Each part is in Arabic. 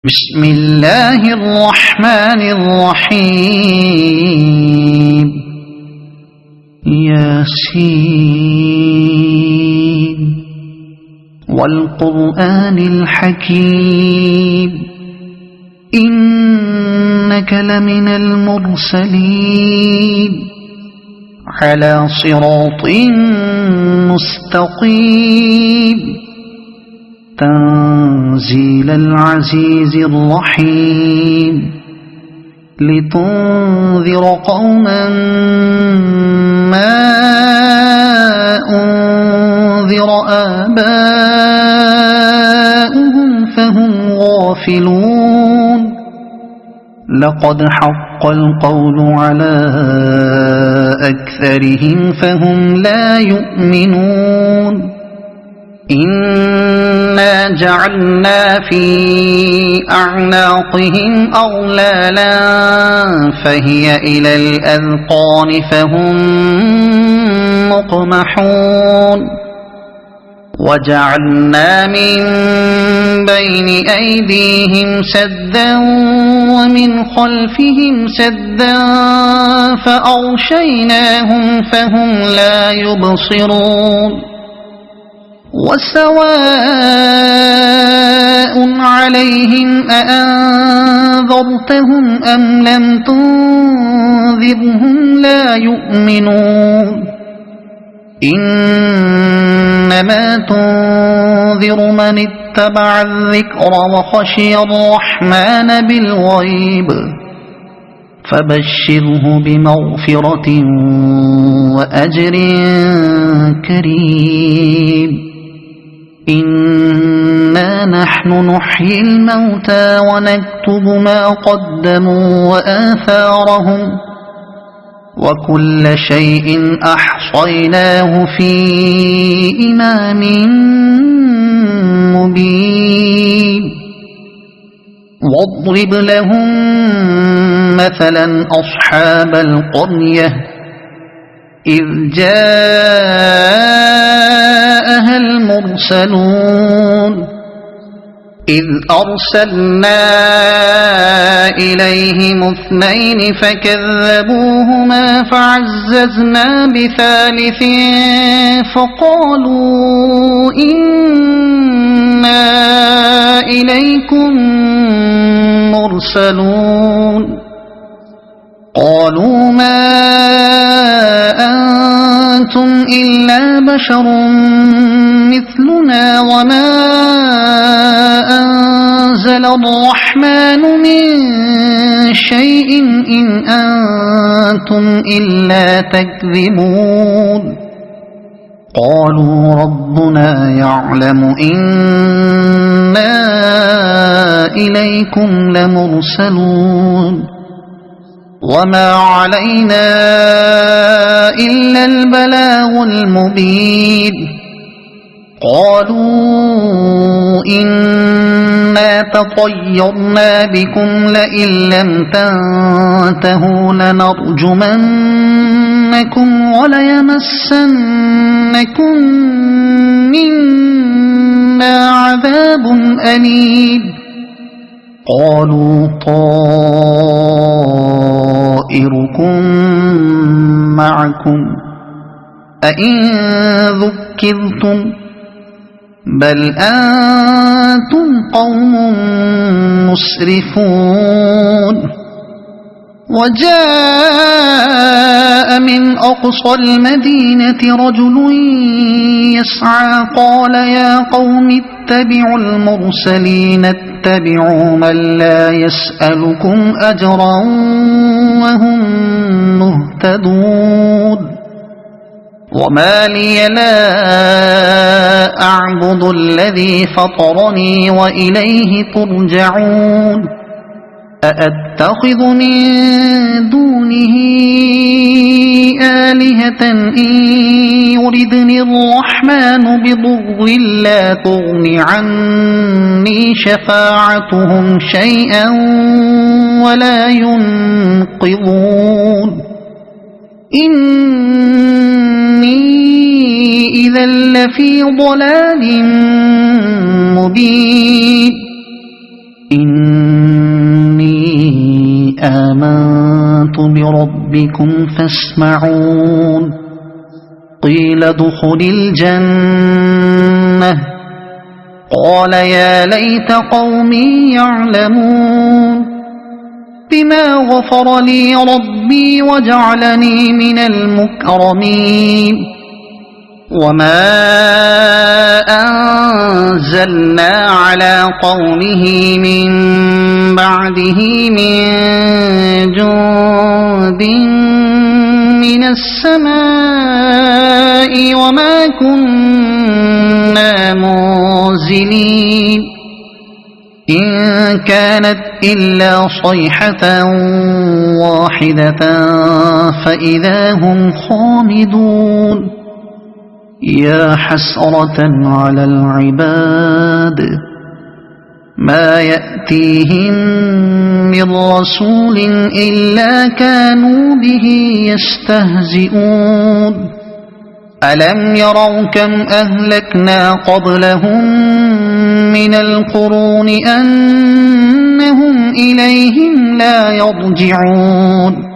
بسم الله الرحمن الرحيم ياسين والقرآن الحكيم إنك لمن المرسلين على صراط مستقيم تنزيل العزيز الرحيم لتنذر قوما ما أنذر آباؤهم فهم غافلون لقد حق القول على أكثرهم فهم لا يؤمنون إنا جعلنا في أعناقهم أغلالا فهي إلى الأذقان فهم مقمحون وجعلنا من بين أيديهم سدا ومن خلفهم سدا فأغشيناهم فهم لا يبصرون وسواء عليهم أأنذرتهم أم لم تنذرهم لا يؤمنون إنما تنذر من اتبع الذكر وخشي الرحمن بالغيب فبشره بمغفرة وأجر كريم إنا نحن نحيي الموتى ونكتب ما قدموا وآثارهم وكل شيء أحصيناه في إمام مبين واضرب لهم مثلا أصحاب القرية إذ جاءها المرسلون إذ أرسلنا إليهم اثنين فكذبوهما فعززنا بثالث فقالوا إنا إليكم مرسلون قالوا ما أنتم إلا بشر مثلنا وما أنزل الرحمن من شيء إن أنتم إلا تكذبون قالوا ربنا يعلم إنا إليكم لمرسلون وما علينا إلا البلاغ المبين قالوا إنا تطيرنا بكم لئن لم تنتهوا لنرجمنكم وليمسنكم منا عذاب أليم قالوا طائركم معكم أئن ذكرتم بل أنتم قوم مسرفون وجاء من أقصى المدينة رجل يسعى قال يا قوم اتبعوا المرسلين اتبعوا من لا يسألكم أجرا وهم مهتدون وما لي لا أعبد الذي فطرني وإليه ترجعون أأتخذ من دونه آلهة إن يردني الرحمن بضر لا تغن عني شفاعتهم شيئا ولا ينقذون إني إذا لفي ضلال مبين إني آمنت بربكم فاسمعون قيل ادخل الجنة قال يا ليت قومي يعلمون بما غفر لي ربي وجعلني من المكرمين وما أنزلنا على قومه من بعده من جند من السماء وما كنا منزلين إن كانت إلا صيحة واحدة فإذا هم خامدون يا حسرة على العباد ما يأتيهم من رسول إلا كانوا به يستهزئون ألم يروا كم أهلكنا قبلهم من القرون أنهم إليهم لا يرجعون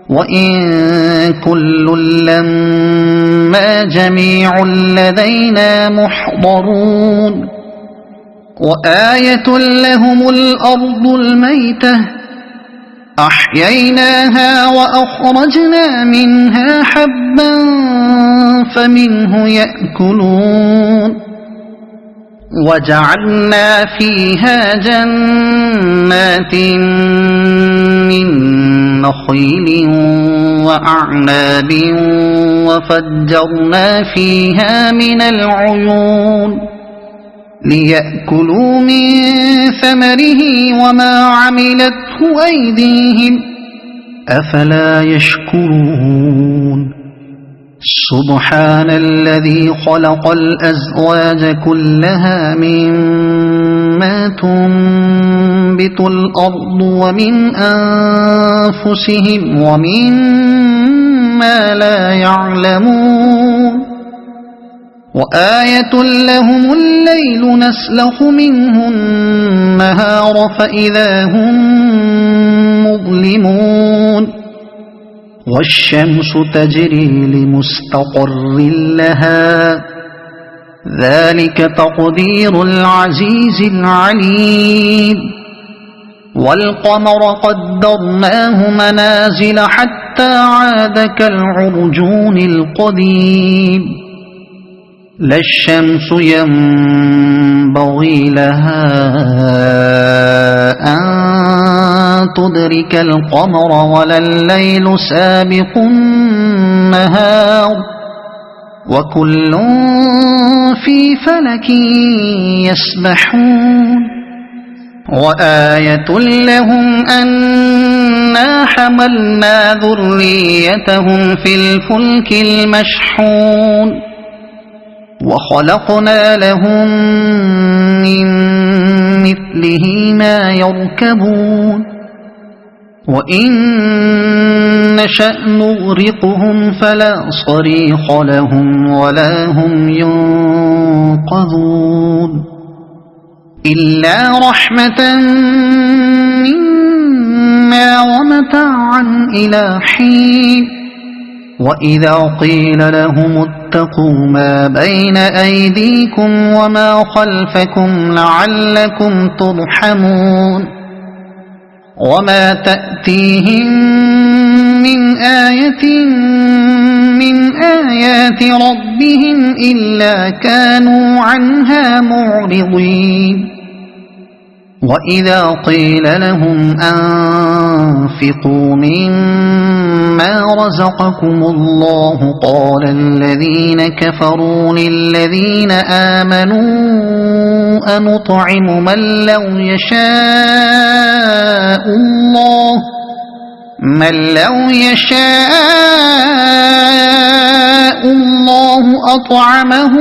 وإن كل لما جميع لدينا محضرون وآية لهم الأرض الميتة أحييناها وأخرجنا منها حبا فمنه يأكلون وجعلنا فيها جنات من نخيل وأعناب وفجرنا فيها من العيون ليأكلوا من ثمره وما عملته أيديهم أفلا يشكرون سبحان الذي خلق الأزواج كلها مما تنبت الأرض ومن أنفسهم ومما لا يعلمون وآية لهم الليل نسلخ منه النهار فإذا هم مظلمون والشمس تجري لمستقر لها ذلك تقدير العزيز العليم والقمر قدرناه منازل حتى عاد كالعرجون القديم لا الشمس ينبغي لها أن تدرك القمر ولا الليل سابق النهار وكل في فلك يسبحون وآية لهم أنا حملنا ذريتهم في الفلك المشحون وخلقنا لهم من مثله ما يركبون وإن نشأ نغرقهم فلا صريخ لهم ولا هم ينقذون إلا رحمة منا ومتاعا إلى حين وإذا قيل لهم اتقوا ما بين أيديكم وما خلفكم لعلكم ترحمون وما تأتيهم من آية من آيات ربهم إلا كانوا عنها معرضين وإذا قيل لهم أنفقوا مما رزقكم الله قال الذين كفروا للذين آمنوا أنطعم من لو يشاء الله أطعمه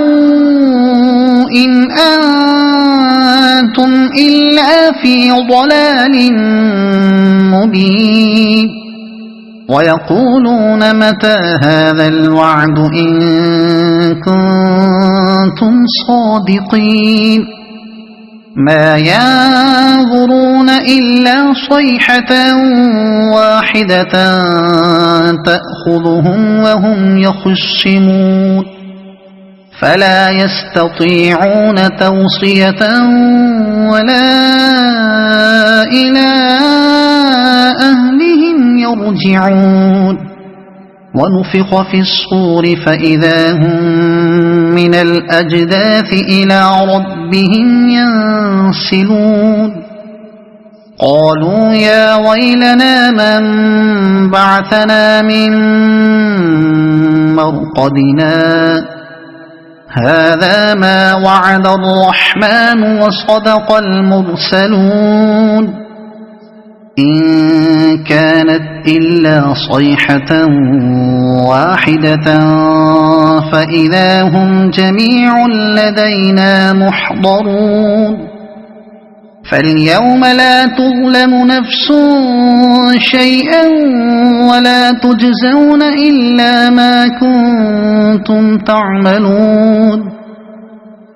إن أنتم إلا في ضلال مبين ويقولون متى هذا الوعد إن كنتم صادقين ما ينظرون إلا صيحة واحدة تأخذهم وهم يخصمون فلا يستطيعون توصية ولا إلى أهلهم يرجعون ونفخ في الصور فإذا هم من الأجداث إلى ربهم ينسلون قالوا يا ويلنا من بعثنا من مرقدنا هذا ما وعد الرحمن وصدق المرسلون إن كانت إلا صيحة واحدة فإذا هم جميع لدينا محضرون فاليوم لا تظلم نفس شيئا ولا تجزون إلا ما كنتم تعملون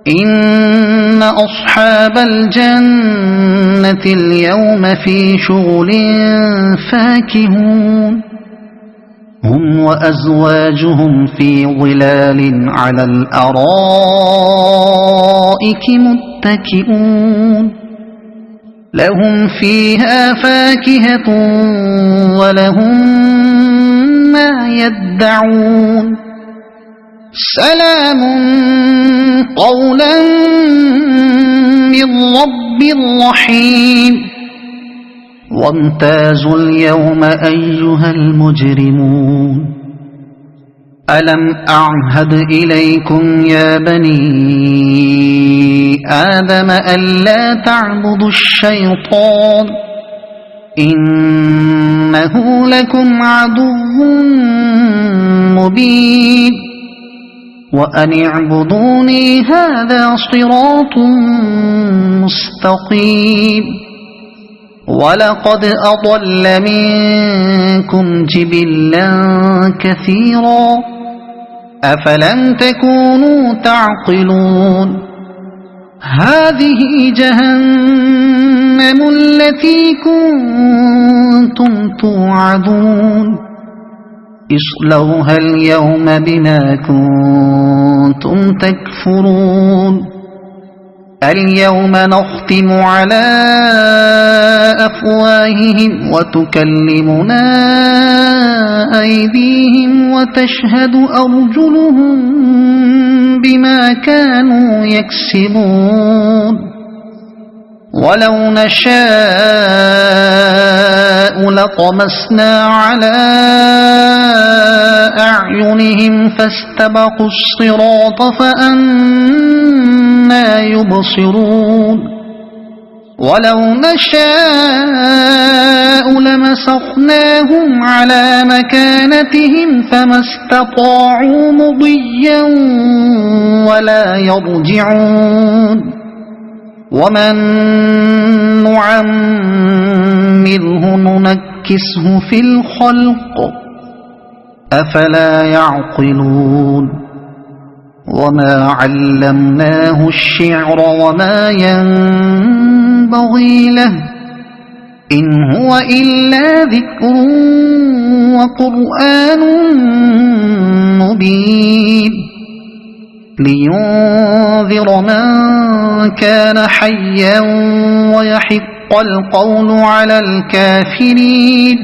إن أصحاب الجنة اليوم في شغل فاكهون هم وأزواجهم في ظلال على الأرائك متكئون لهم فيها فاكهة ولهم ما يدعون سلام قولا من رب رحيم وامتازوا اليوم أيها المجرمون ألم أعهد إليكم يا بني آدم ألا تعبدوا الشيطان إنه لكم عدو مبين وأن اعبدوني هذا صراط مستقيم ولقد أضل منكم جبلا كثيرا أفلم تكونوا تعقلون هذه جهنم التي كنتم توعدون اصلوها اليوم بما كنتم تكفرون اليوم نختم على أفواههم وتكلمنا أيديهم وتشهد أرجلهم بما كانوا يكسبون ولو نشاء لطمسنا على أعينهم فاستبقوا الصراط فأنى يبصرون ولو نشاء لمسخناهم على مكانتهم فما استطاعوا مضيا ولا يرجعون ومن نعمره ننكسه في الخلق أفلا يعقلون وما علمناه الشعر وما ينبغي له إن هو إلا ذكر وقرآن مبين لينذر من كان حيا ويحق القول على الكافرين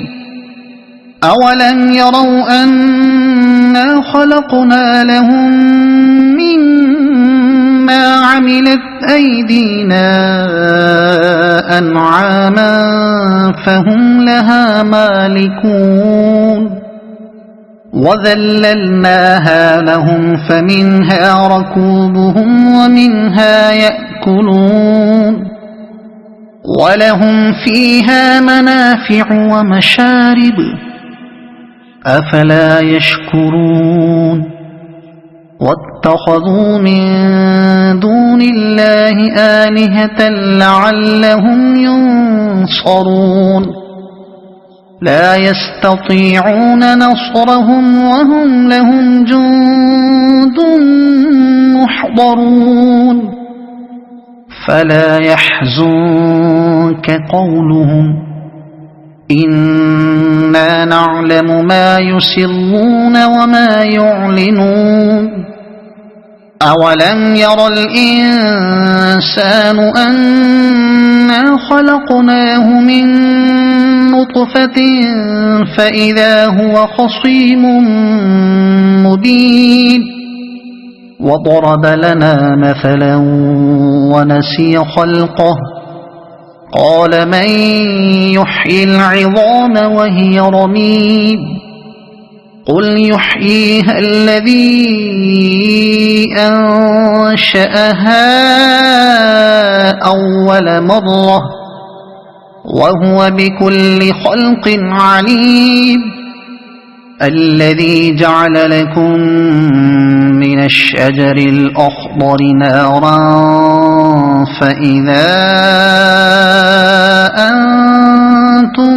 أولم يروا أنا خلقنا لهم مما عملت أيدينا أنعاما فهم لها مالكون وذللناها لهم فمنها ركوبهم ومنها يأكلون ولهم فيها منافع ومشارب أفلا يشكرون واتخذوا من دون الله آلهة لعلهم ينصرون لا يستطيعون نصرهم وهم لهم جند محضرون فلا يحزنك قولهم إنا نعلم ما يسرون وما يعلنون أولم ير الإنسان أنا خلقناه من نطفة فإذا هو خصيم مبين وضرب لنا مثلا ونسي خلقه قال من يحيي العظام وهي رميم قل يحييها الذي أنشأها أول مرة وهو بكل خلق عليم الذي جعل لكم من الشجر الأخضر نارا فإذا أنتم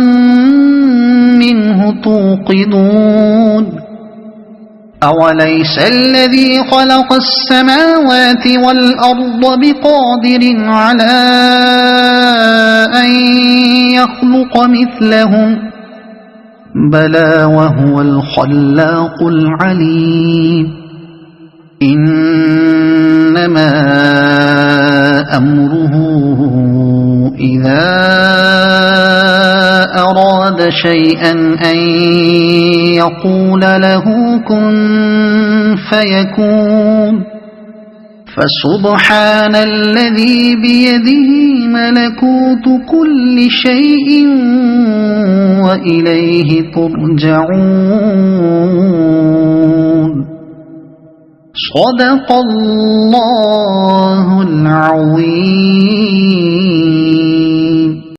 منه توقدون أوليس الذي خلق السماوات والأرض بقادر على أن يخلق مثلهم بلى وهو الخلاق العليم إنما أمره إذا أراد شيئا أن يقول له كن فيكون فسبحان الذي بيده ملكوت كل شيء وإليه ترجعون صدق الله العظيم.